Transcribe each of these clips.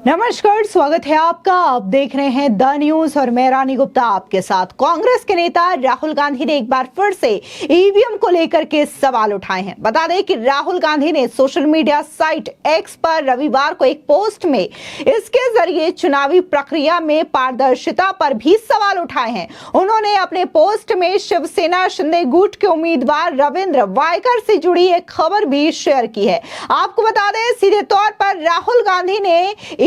नमस्कार, स्वागत है आपका। आप देख रहे हैं द न्यूज और मैं रानी गुप्ता आपके साथ। कांग्रेस के नेता राहुल गांधी ने एक बार फिर से ईवीएम को लेकर के सवाल उठाए हैं। बता दें कि राहुल गांधी ने सोशल मीडिया साइट एक्स पर रविवार को एक पोस्ट में इसके जरिए चुनावी प्रक्रिया में पारदर्शिता पर भी सवाल उठाए हैं। उन्होंने अपने पोस्ट में शिवसेना शिंदे गुट के उम्मीदवार रविंद्र वायकर से जुड़ी एक खबर भी शेयर की है। आपको बता दें, सीधे तौर पर राहुल गांधी ने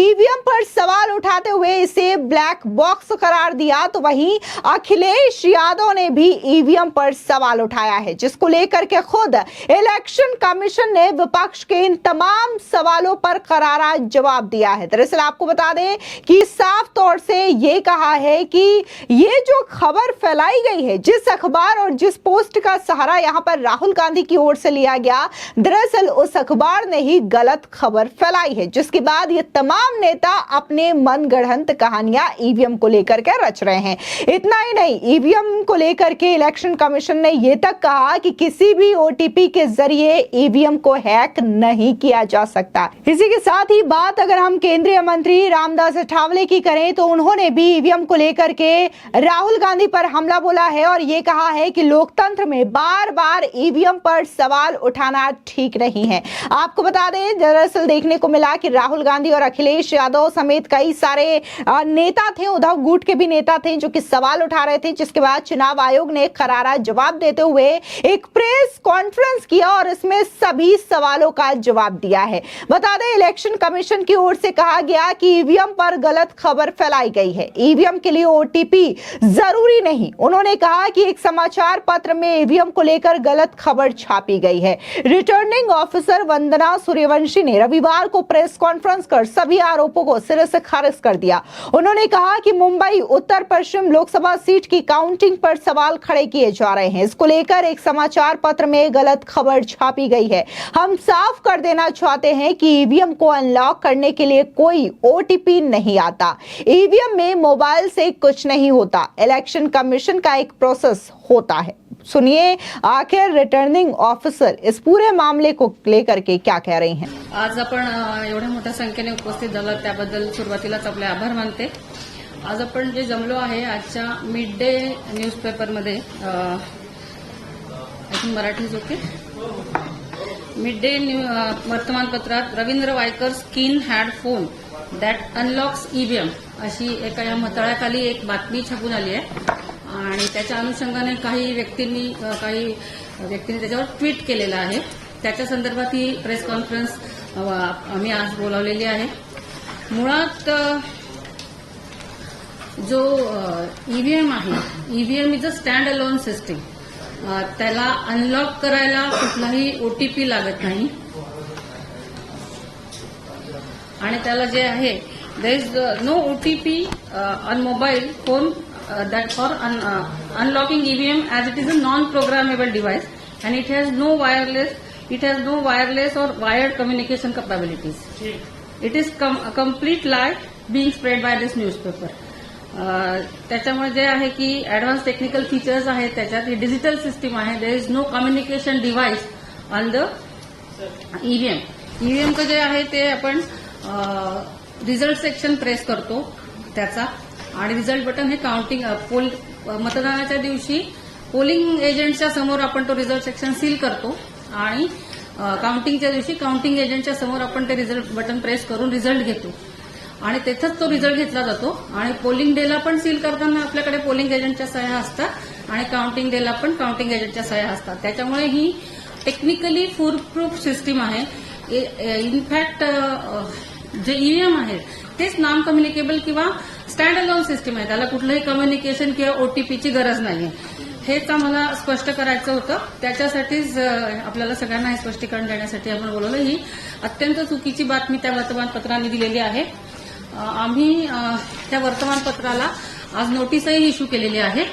ईवीएम पर सवाल उठाते हुए इसे ब्लैक बॉक्स करार दिया, तो वहीं अखिलेश यादव ने भी ईवीएम पर सवाल उठाया है, जिसको लेकर के खुद इलेक्शन कमीशन ने विपक्ष के इन तमाम सवालों पर करारा जवाब दिया है। दरअसल आपको बता दें कि साफ तौर से ये कहा है कि ये जो खबर फैलाई गई है, जिस अखबार और जिस पोस्ट का सहारा यहां पर राहुल गांधी की ओर से लिया गया, दरअसल उस अखबार ने ही गलत खबर फैलाई है, जिसके बाद ये तमाम नेता अपने मनगढ़ंत कहानियां ईवीएम को लेकर के रच रहे हैं। इतना ही नहीं, ईवीएम को लेकर के इलेक्शन कमीशन ने यह तक कहा कि किसी भी ओटीपी के जरिए ईवीएम को हैक नहीं किया जा सकता। इसी के साथ ही बात अगर हम केंद्रीय मंत्री रामदास अठावले की करें, तो उन्होंने भी ईवीएम को लेकर के राहुल गांधी पर हमला बोला है और यह कहा है कि लोकतंत्र में बार बार ईवीएम पर सवाल उठाना ठीक नहीं है। आपको बता दें, दरअसल देखने को मिला कि राहुल गांधी और अखिलेश यादव समेत कई सारे नेता थे, उद्धव गुट के भी नेता थे, जो कि सवाल उठा रहे थे, जिसके बाद चुनाव आयोग ने करारा जवाब देते हुए एक प्रेस कॉन्फ्रेंस किया और इसमें सभी सवालों का जवाब दिया है। बता दें, इलेक्शन कमीशन की ओर से कहा गया कि ईवीएम पर गलत खबर फैलाई गई है। ईवीएम के लिए ओटीपी जरूरी नहीं। उन्होंने कहा कि एक समाचार पत्र में ईवीएम को लेकर गलत खबर छापी गई है। रिटर्निंग ऑफिसर वंदना सूर्यवंशी ने रविवार को प्रेस कॉन्फ्रेंस कर सभी आरोपों को सिरे से खारिज कर दिया। उन्होंने कहा कि मुंबई उत्तर पश्चिम लोकसभा सीट की काउंटिंग पर सवाल खड़े किए जा रहे हैं। इसको लेकर एक समाचार पत्र में गलत खबर छापी गई है। हम साफ कर देना चाहते हैं कि ईवीएम को अनलॉक करने के लिए कोई ओटीपी नहीं आता। ईवीएम में मोबाइल से कुछ नहीं होता। इलेक्शन कमीशन का एक प्रोसेस होता है। सुनिए आखिर रिटर्निंग ऑफिसर इस पूरे मामले को लेकर के क्या कह रही हैं। आज आपण एवढ्या मोठ्या संख्येने उपस्थित झालात त्याबद्दल सुरुवातीलाच आपले आभार मानते। आज आपण जे जमलो आहे आजच्या मिड डे न्यूजपेपरमध्ये मराठीच ओके मिड डे वर्तमानपत्रात Ravindra Waikar skin had phone that unlocks EVM अशी एका या मथळ्याखाली एक बातमी छापून आली आहे आणि त्याच्या अनुषंगाने काही व्यक्तींनी त्याच्यावर ट्विट केलेलं आहे। त्याच्या संदर्भात ही प्रेस कॉन्फरन्स आम्ही आज बोलावलेली आहे। मुळात जो ईव्हीएम आहे, EVM is a stand alone system. त्याला अनलॉक करायला कुठलाही ओटीपी लागत नाही आणि त्याला जे आहे there is no OTP on mobile phone that for unlocking EVM as it is a non-programmable device and it has no wireless or wired communication capabilities. It is a complete lie being spread by this newspaper. त्याच्यामुळे जे आहे की advance technical features आहेत, त्याच्यात digital system आहे. There is no communication device on the EVM. ईव्हीएमचं जे आहे ते आपण रिझल्ट सेक्शन प्रेस करतो त्याचा आणि रिझल्ट बटन हे काउंटिंग मतदानाच्या दिवशी पोलिंग एजंटच्या समोर आपण तो रिझल्ट सेक्शन सील करतो आणि काउंटिंगच्या दिवशी काउंटिंग एजंटच्या समोर आपण ते रिझल्ट बटन प्रेस करून रिझल्ट घेतो आणि तेथेच तो रिझल्ट घेतला जातो आणि पोलिंग डेला पण सील करताना आपल्याकडे पोलिंग एजंटच्या सह्या असतात आणि काउंटिंग डेला पण काउंटिंग एजंटच्या सह्या असतात। त्याच्यामुळे ही टेक्निकली फुलप्रूफ सिस्टीम आहे। इनफॅक्ट जे ईव्हीएम आहे तेच नॉन कम्युनिकेबल किंवा स्टँड अलोन सिस्टीम आहे। त्याला कुठलंही कम्युनिकेशन किंवा ओटीपीची गरज नाहीये। हेच आम्हाला स्पष्ट करायचं होतं। त्याच्यासाठीच आपल्याला सगळ्यांना हे स्पष्टीकरण देण्यासाठी आपण बोलवलं। ही अत्यंत चुकीची बातमी त्या वर्तमानपत्राने दिलेली आहे। आम्ही त्या वर्तमानपत्राला आज नोटीसही इश्यू केलेली आहे।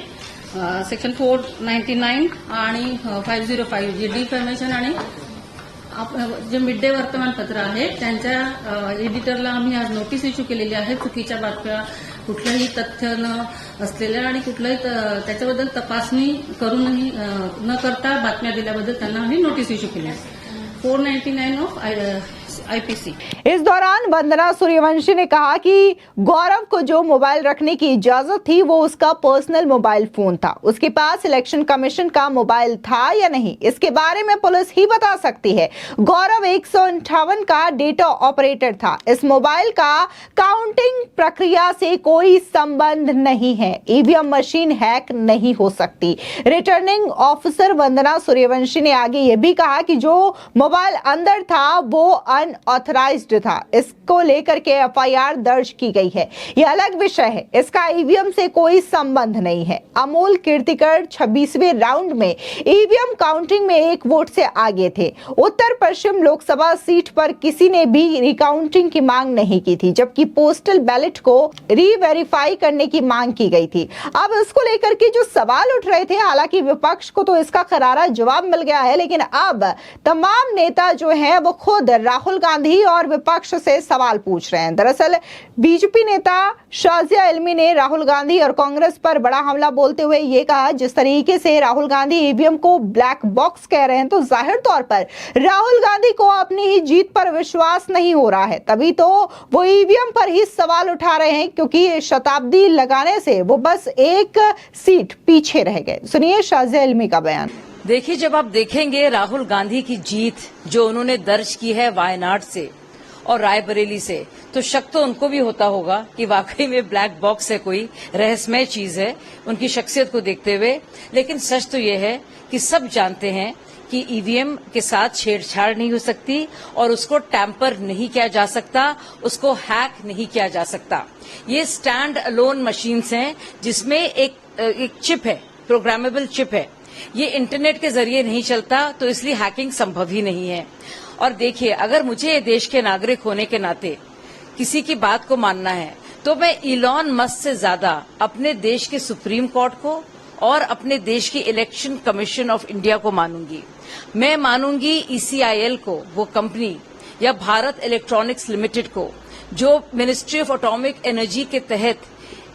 सेक्शन 499 आणि 505 जे डिफॅमेशन आणि जे मिड डे वर्तमानपत्र आहे त्यांच्या एडिटरला आम्ही आज नोटीस इश्यू केलेली आहे। चुकीच्या बातम्या, कुठलंही तथ्य न असलेल्या आणि कुठलंही त्याच्याबद्दल तपासणी करूनही न करता बातम्या दिल्याबद्दल त्यांना आम्ही नोटीस इश्यू केली आहे। 499 ऑफ IPC. इस दौरान वंदना सूर्यवंशी ने कहा कि गौरव को जो मोबाइल रखने की इजाजत थी वो उसका पर्सनल मोबाइल फोन था। उसके पास इलेक्शन कमीशन का मोबाइल था या नहीं, इसके बारे में पुलिस ही बता सकती है। गौरव 158 का डेटा ऑपरेटर था। इस मोबाइल का काउंटिंग प्रक्रिया से कोई संबंध नहीं है। ईवीएम मशीन हैक नहीं हो सकती। रिटर्निंग ऑफिसर वंदना सूर्यवंशी ने आगे ये भी कहा कि जो मोबाइल अंदर था वो अनऑथराइज्ड था। इसको लेकर के एफआईआर दर्ज की गई है। यह अलग विषय है, इसका ईवीएम से कोई संबंध नहीं है। अमोल कीर्तिकर 26वें राउंड में ईवीएम काउंटिंग में 1 वोट से आगे थे। उत्तर पश्चिम लोकसभा सीट पर किसी ने भी रिकाउंटिंग की मांग नहीं की थी, जबकि पोस्टल बैलेट को रीवेरीफाई करने की मांग की गई थी। अब इसको लेकर के जो सवाल उठ रहे थे, हालांकि विपक्ष को तो इसका करारा जवाब मिल गया है, लेकिन अब तमाम नेता जो हैं वो खुद राहुल गांधी और विपक्ष से सवाल पूछ रहे हैं। दरअसल बीजेपी नेता शाजिया इल्मी ने राहुल गांधी और कांग्रेस पर बड़ा हमला बोलते हुए ये कहा, जिस तरीके से राहुल गांधी ईवीएम को ब्लैक बॉक्स कह रहे हैं तो जाहिर तौर पर राहुल गांधी को अपनी ही जीत पर विश्वास नहीं हो रहा है। तभी तो वो ईवीएम पर ही सवाल उठा रहे हैं, क्योंकि शताब्दी लगाने से वो बस 1 सीट पीछे रह गए। सुनिए शाजिया इल्मी का बयान। देखिए, जब आप देखेंगे राहुल गांधी की जीत जो उन्होंने दर्ज की है वायनाड से और रायबरेली से, तो शक तो उनको भी होता होगा कि वाकई में ब्लैक बॉक्स है, कोई रहस्यमय चीज है उनकी शख्सियत को देखते हुए। लेकिन सच तो ये है कि सब जानते हैं कि ईवीएम के साथ छेड़छाड़ नहीं हो सकती और उसको टैंपर नहीं किया जा सकता, उसको हैक नहीं किया जा सकता। ये स्टैंड अलोन मशीन्स हैं जिसमें एक चिप है, प्रोग्रामेबल चिप है। ये इंटरनेट के जरिए नहीं चलता, तो इसलिए हैकिंग संभव ही नहीं है। और देखिए, अगर मुझे देश के नागरिक होने के नाते किसी की बात को मानना है तो मैं इलॉन मस्क से ज्यादा अपने देश के सुप्रीम कोर्ट को और अपने देश की इलेक्शन कमीशन ऑफ इंडिया को मानूंगी। मैं मानूंगी ECIL को, वो कंपनी, या भारत इलेक्ट्रॉनिक्स लिमिटेड को, जो मिनिस्ट्री ऑफ एटॉमिक एनर्जी के तहत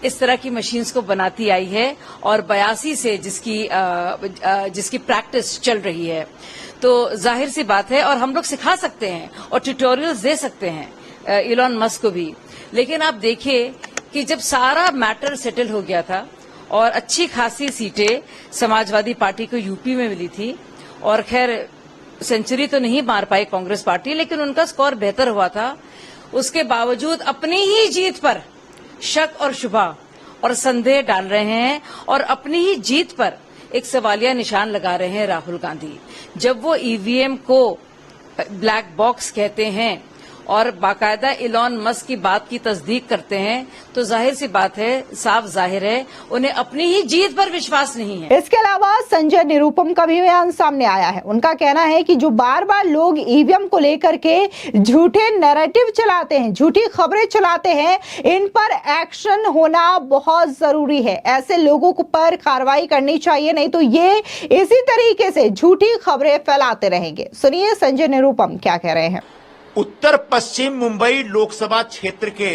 इस तरह की मशीन्स को बनाती आई है और 82 से जिसकी प्रैक्टिस चल रही है। तो जाहिर सी बात है, और हम लोग सिखा सकते हैं और ट्यूटोरियल्स दे सकते हैं इलॉन मस्क को भी। लेकिन आप देखिए कि जब सारा मैटर सेटल हो गया था और अच्छी खासी सीटें समाजवादी पार्टी को यूपी में मिली थी, और खैर सेंचुरी तो नहीं मार पाई कांग्रेस पार्टी, लेकिन उनका स्कोर बेहतर हुआ था। उसके बावजूद अपनी ही जीत पर शक और शुबा और संदेह डाल रहे हैं और अपनी ही जीत पर एक सवालिया निशान लगा रहे हैं राहुल गांधी। जब वो ईवीएम को ब्लैक बॉक्स कहते हैं और बाकायदा इलॉन मस्क की बात की तस्दीक करते हैं, तो जाहिर सी बात है, साफ जाहिर है, उन्हें अपनी ही जीत पर विश्वास नहीं है। इसके अलावा संजय निरुपम का भी बयान सामने आया है। उनका कहना है कि जो बार बार लोग ईवीएम को लेकर के झूठे नैरेटिव चलाते हैं, झूठी खबरें चलाते हैं, इन पर एक्शन होना बहुत जरूरी है। ऐसे लोगों पर कार्रवाई करनी चाहिए, नहीं तो ये इसी तरीके से झूठी खबरें फैलाते रहेंगे। सुनिए संजय निरुपम क्या कह रहे हैं। उत्तर पश्चिम मुंबई लोकसभा क्षेत्र के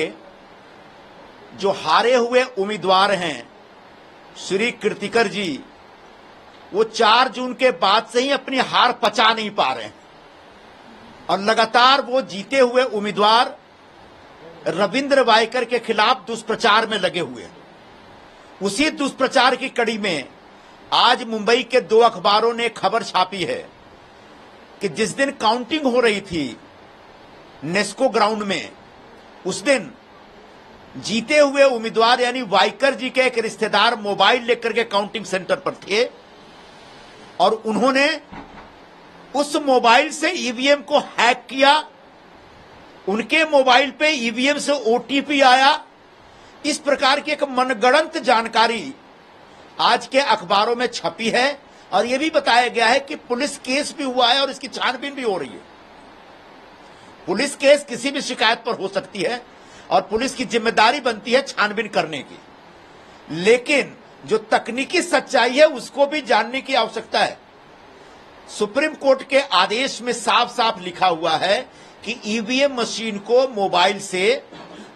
जो हारे हुए उम्मीदवार हैं श्री कीर्तिकर जी, वो 4 जून के बाद से ही अपनी हार पचा नहीं पा रहे हैं और लगातार वो जीते हुए उम्मीदवार रविंद्र वायकर के खिलाफ दुष्प्रचार में लगे हुए हैं। उसी दुष्प्रचार की कड़ी में आज मुंबई के 2 अखबारों ने खबर छापी है कि जिस दिन काउंटिंग हो रही थी नेस्को ग्राउंड में, उस दिन जीते हुए उम्मीदवार यानी वायकर जी के एक रिश्तेदार मोबाइल लेकर के काउंटिंग सेंटर पर थे और उन्होंने उस मोबाइल से ईवीएम को हैक किया। उनके मोबाइल पे ईवीएम से ओटीपी आया। इस प्रकार की एक मनगढ़ंत जानकारी आज के अखबारों में छपी है और यह भी बताया गया है कि पुलिस केस भी हुआ है और इसकी छानबीन भी हो रही है। पुलिस केस किसी भी शिकायत पर हो सकती है और पुलिस की जिम्मेदारी बनती है छानबीन करने की, लेकिन जो तकनीकी सच्चाई है उसको भी जानने की आवश्यकता है। सुप्रीम कोर्ट के आदेश में साफ साफ लिखा हुआ है कि ईवीएम मशीन को मोबाइल से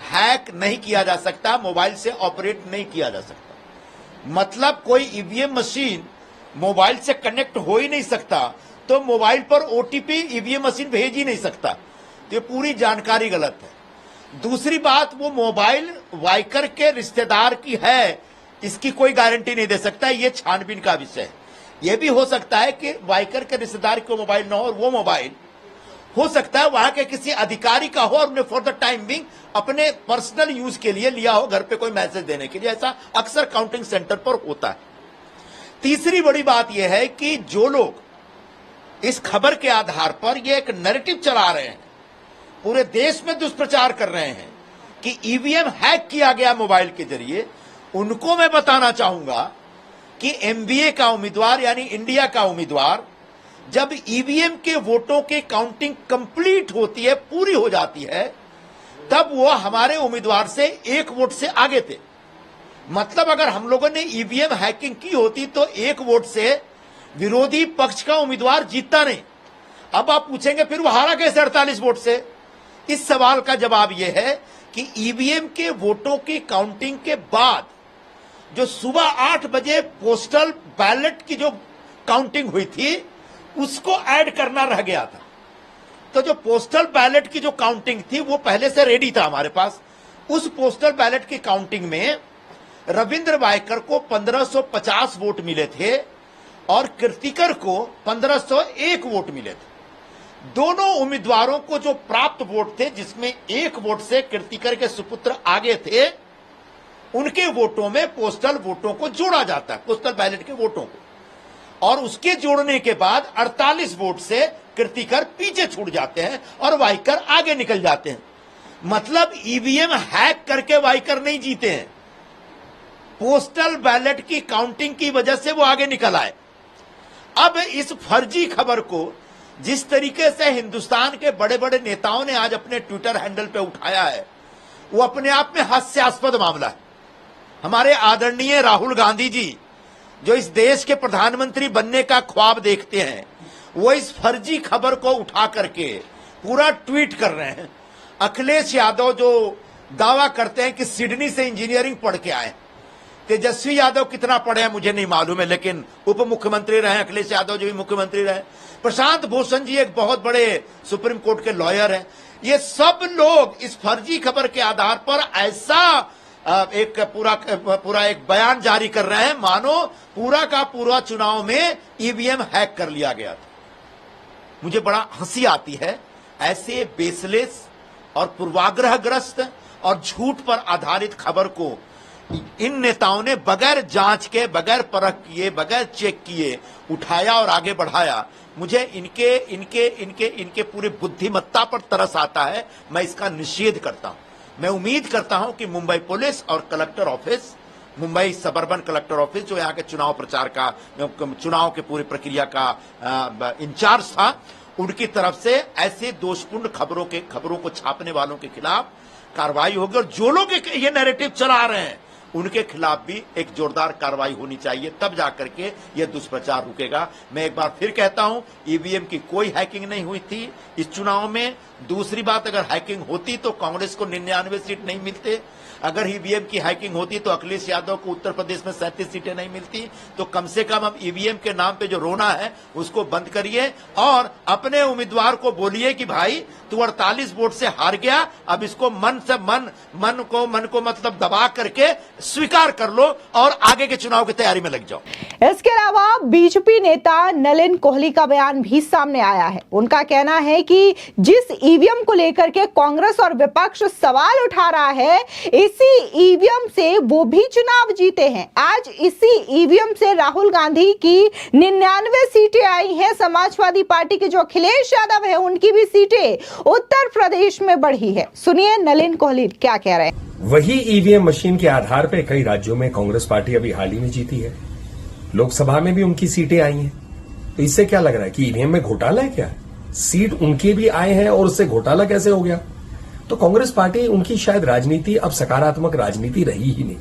हैक नहीं किया जा सकता, मोबाइल से ऑपरेट नहीं किया जा सकता। मतलब कोई ईवीएम मशीन मोबाइल से कनेक्ट हो ही नहीं सकता, तो मोबाइल पर ओटीपी ईवीएम मशीन भेज ही नहीं सकता। तो ये पूरी जानकारी गलत है। दूसरी बात, वो मोबाइल वाइकर के रिश्तेदार की है, इसकी कोई गारंटी नहीं दे सकता, ये छानबीन का विषय है। यह भी हो सकता है कि वाइकर के रिश्तेदार को मोबाइल न हो और वो मोबाइल हो सकता है वहां के किसी अधिकारी का हो और उन्हें फॉर द टाइम बिंग अपने पर्सनल यूज के लिए लिया हो, घर पे कोई मैसेज देने के लिए। ऐसा अक्सर काउंटिंग सेंटर पर होता है। तीसरी बड़ी बात यह है कि जो लोग इस खबर के आधार पर यह एक नैरेटिव चला रहे हैं, पूरे देश में दुष्प्रचार कर रहे हैं कि ईवीएम हैक किया गया मोबाइल के जरिए, उनको मैं बताना चाहूंगा कि एमबीए का उम्मीदवार यानी इंडिया का उम्मीदवार जब ईवीएम के वोटों की काउंटिंग कंप्लीट होती है, पूरी हो जाती है, तब वो हमारे उम्मीदवार से 1 वोट से आगे थे। मतलब अगर हम लोगों ने ईवीएम हैकिंग की होती तो 1 वोट से विरोधी पक्ष का उम्मीदवार जीतता नहीं। अब आप पूछेंगे फिर वो हारा कैसे 48 वोट से? इस सवाल का जवाब यह है कि ईवीएम के वोटों की काउंटिंग के बाद जो सुबह 8 बजे पोस्टल बैलेट की जो काउंटिंग हुई थी उसको ऐड करना रह गया था। तो जो पोस्टल बैलेट की जो काउंटिंग थी वो पहले से रेडी था हमारे पास। उस पोस्टल बैलेट की काउंटिंग में रविंद्र वायकर को 1550 वोट मिले थे और कीर्तिकर को 1501 वोट मिले थे। दोनों उम्मीदवारों को जो प्राप्त वोट थे, जिसमें 1 वोट से कीर्तिकर के सुपुत्र आगे थे, उनके वोटों में पोस्टल वोटों को जोड़ा जाता है, पोस्टल बैलेट के वोटों को, और उसके जोड़ने के बाद 48 वोट से कीर्तिकर पीछे छूट जाते हैं और वाइकर आगे निकल जाते हैं। मतलब ईवीएम हैक करके वाइकर नहीं जीते हैं, पोस्टल बैलेट की काउंटिंग की वजह से वो आगे निकल आए। अब इस फर्जी खबर को जिस तरीके से हिंदुस्तान के बड़े बड़े नेताओं ने आज अपने ट्विटर हैंडल पे उठाया है, वो अपने आप में हास्यास्पद मामला है। हमारे आदरणीय राहुल गांधी जी जो इस देश के प्रधानमंत्री बनने का ख्वाब देखते हैं, वो इस फर्जी खबर को उठा करके पूरा ट्वीट कर रहे हैं। अखिलेश यादव जो दावा करते हैं कि सिडनी से इंजीनियरिंग पढ़ के आए, तेजस्वी यादव कितना पढ़े हैं मुझे नहीं मालूम है, लेकिन उप मुख्यमंत्री रहे अखिलेश यादव जो भी मुख्यमंत्री रहे, प्रशांत भूषण जी एक बहुत बड़े सुप्रीम कोर्ट के लॉयर हैं। ये सब लोग इस फर्जी खबर के आधार पर ऐसा एक पूरा एक बयान जारी कर रहे हैं मानो पूरा का पूरा चुनाव में ईवीएम हैक कर लिया गया था। मुझे बड़ा हंसी आती है ऐसे बेसलेस और पूर्वाग्रहग्रस्त और झूठ पर आधारित खबर को इन नेताओं ने बगैर जांच के, बगैर परख किए, बगैर चेक किए उठाया और आगे बढ़ाया। मुझे इनके पूरी बुद्धिमत्ता पर तरस आता है। मैं इसका निषेध करता हूं। मैं उम्मीद करता हूं कि मुंबई पुलिस और collector office, Mumbai suburban collector office जो यहाँ के चुनाव प्रचार का, चुनाव के पूरी प्रक्रिया का इंचार्ज था, उनकी तरफ से ऐसे दोषपूर्ण खबरों को छापने वालों के खिलाफ कार्रवाई होगी और जो लोग ये नैरेटिव चला रहे हैं उनके खिलाफ भी एक जोरदार कार्रवाई होनी चाहिए, तब जाकर के यह दुष्प्रचार रुकेगा। मैं एक बार फिर कहता हूं, ईवीएम की कोई हैकिंग नहीं हुई थी इस चुनाव में। दूसरी बात, अगर हैकिंग होती तो कांग्रेस को 99 सीट नहीं मिलते। अगर ईवीएम की हैकिंग होती तो अखिलेश यादव को उत्तर प्रदेश में 37 सीटें नहीं मिलती। तो कम से कम अब ईवीएम के नाम पे जो रोना है उसको बंद करिए और अपने उम्मीदवार को बोलिए कि भाई तू 48 वोट से हार गया, अब इसको मन को मतलब दबा करके स्वीकार कर लो और आगे के चुनाव की तैयारी में लग जाओ। इसके अलावा बीजेपी नेता नलिन कोहली का बयान भी सामने आया है। उनका कहना है कि जिस ईवीएम को लेकर के कांग्रेस और विपक्ष सवाल उठा रहा है, इसी ईवीएम से वो भी चुनाव जीते हैं। आज इसी ईवीएम से राहुल गांधी की 99 सीटें आई हैं। समाजवादी पार्टी के जो अखिलेश यादव है उनकी भी सीटें उत्तर प्रदेश में बढ़ी है। सुनिए नलिन कोहली क्या कह रहे हैं। वही ईवीएम मशीन के आधार पर कई राज्यों में कांग्रेस पार्टी अभी हाल ही में जीती है। लोकसभा में भी उनकी सीटें आई हैं। तो इससे क्या लग रहा है कि ईवीएम में घोटाला है क्या? सीट उनके भी आए हैं और उससे घोटाला कैसे हो गया? तो कांग्रेस पार्टी, उनकी शायद राजनीति अब सकारात्मक राजनीति रही ही नहीं।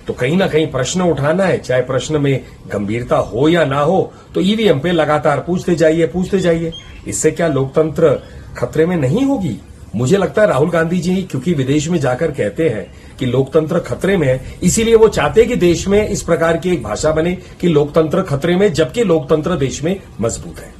तो कहीं ना कहीं प्रश्न उठाना है, चाहे प्रश्न में गंभीरता हो या ना हो, तो ईवीएम पे लगातार पूछते जाइए। इससे क्या लोकतंत्र खतरे में नहीं होगी? मुझे लगता है राहुल गांधी जी क्योंकि विदेश में जाकर कहते हैं कि लोकतंत्र खतरे में है, इसीलिए वो चाहते हैं कि देश में इस प्रकार की एक भाषा बने कि लोकतंत्र खतरे में, जबकि लोकतंत्र देश में मजबूत है।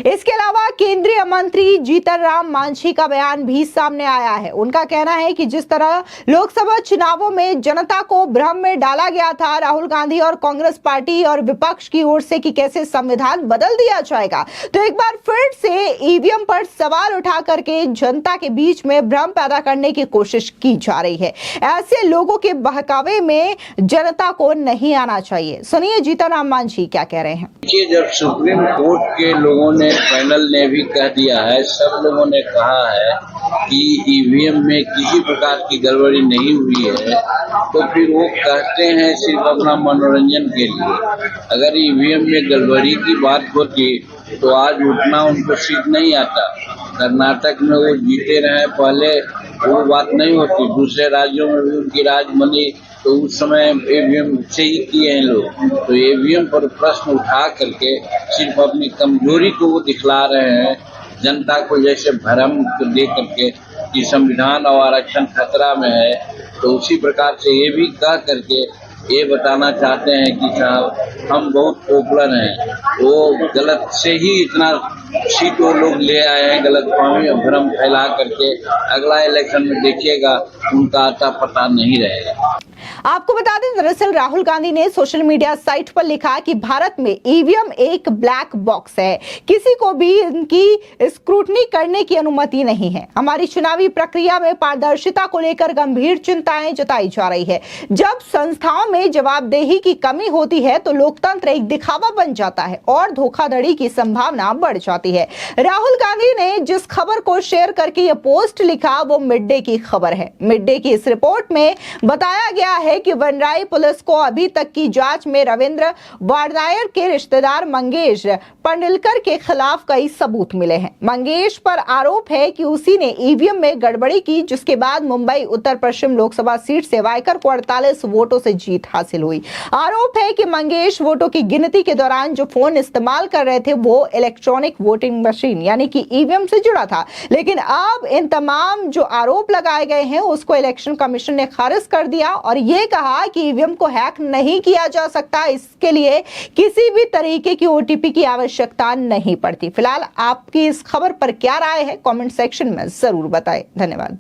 इसके अलावा केंद्रीय मंत्री जीतन राम मांझी का बयान भी सामने आया है। उनका कहना है कि जिस तरह लोकसभा चुनावों में जनता को भ्रम में डाला गया था राहुल गांधी और कांग्रेस पार्टी और विपक्ष की ओर से कि कैसे संविधान बदल दिया जाएगा, तो एक बार फिर से ईवीएम पर सवाल उठा करके जनता के बीच में भ्रम पैदा करने की कोशिश की जा रही है। ऐसे लोगों के बहकावे में जनता को नहीं आना चाहिए। सुनिए जीतन राम मांझी क्या कह रहे हैं। जब सुप्रीम कोर्ट के लोगों ने, पैनल ने भी कह दिया है, सब लोगों ने कहा है कि ईवीएम में किसी प्रकार की गड़बड़ी नहीं हुई है, तो फिर वो कहते हैं सिर्फ अपना मनोरंजन के लिए। अगर ईवीएम में गड़बड़ी की बात होती तो आज उतना उनको सीट नहीं आता। कर्नाटक में वो जीते रहे पहले, वो बात नहीं होती। दूसरे राज्यों में भी उनकी राज बनी तो उस समय ईवीएम से ही किए हैं लोग। तो ईवीएम पर प्रश्न उठा करके सिर्फ अपनी कमजोरी को वो दिखला रहे हैं, जनता को जैसे भ्रम दे करके कि संविधान और आरक्षण खतरा में है। तो उसी प्रकार से ये भी कह करके ये बताना चाहते हैं कि साहब हम बहुत पॉपुलर हैं। वो गलत से ही इतना सीट वो लोग ले आए हैं, गलत फहमी और भ्रम फैला करके। अगला इलेक्शन में देखिएगा उनका आता पता नहीं रहेगा। आपको बता दें, दरअसल राहुल गांधी ने सोशल मीडिया साइट पर लिखा कि भारत में ईवीएम एक ब्लैक बॉक्स है, किसी को भी इनकी स्क्रूटनी करने की अनुमति नहीं है। हमारी चुनावी प्रक्रिया में पारदर्शिता को लेकर गंभीर चिंताएं जताई जा रही है। जब संस्थाओं में जवाबदेही की कमी होती है तो लोकतंत्र एक दिखावा बन जाता है और धोखाधड़ी की संभावना बढ़ जाती है। राहुल गांधी ने जिस खबर को शेयर करके यह पोस्ट लिखा वो मिड डे की खबर है। मिड डे की इस रिपोर्ट में बताया गया है कि वनराई पुलिस को अभी तक की जांच में रविंद्र वाडनायर के रिश्तेदार मंगेश पंडलकर के खिलाफ कई सबूत मिले हैं। मंगेश पर आरोप है कि उसी ने ईवीएम में गड़बड़ी की, जिसके बाद मुंबई उत्तर पश्चिम लोकसभा सीट से वायकर को 48 वोटों से जीत हासिल हुई। आरोप है कि मंगेश वोटों की गिनती के दौरान जो फोन इस्तेमाल कर रहे थे वो इलेक्ट्रॉनिक वोटिंग मशीन यानी कि ईवीएम से जुड़ा था। लेकिन अब इन तमाम जो आरोप लगाए गए हैं उसको इलेक्शन कमीशन ने खारिज कर दिया और ये कहा कि ईवीएम को हैक नहीं किया जा सकता, इसके लिए किसी भी तरीके की ओटीपी की आवश्यकता नहीं पड़ती। फिलहाल आपकी इस खबर पर क्या राय है, कमेंट सेक्शन में जरूर बताएं। धन्यवाद।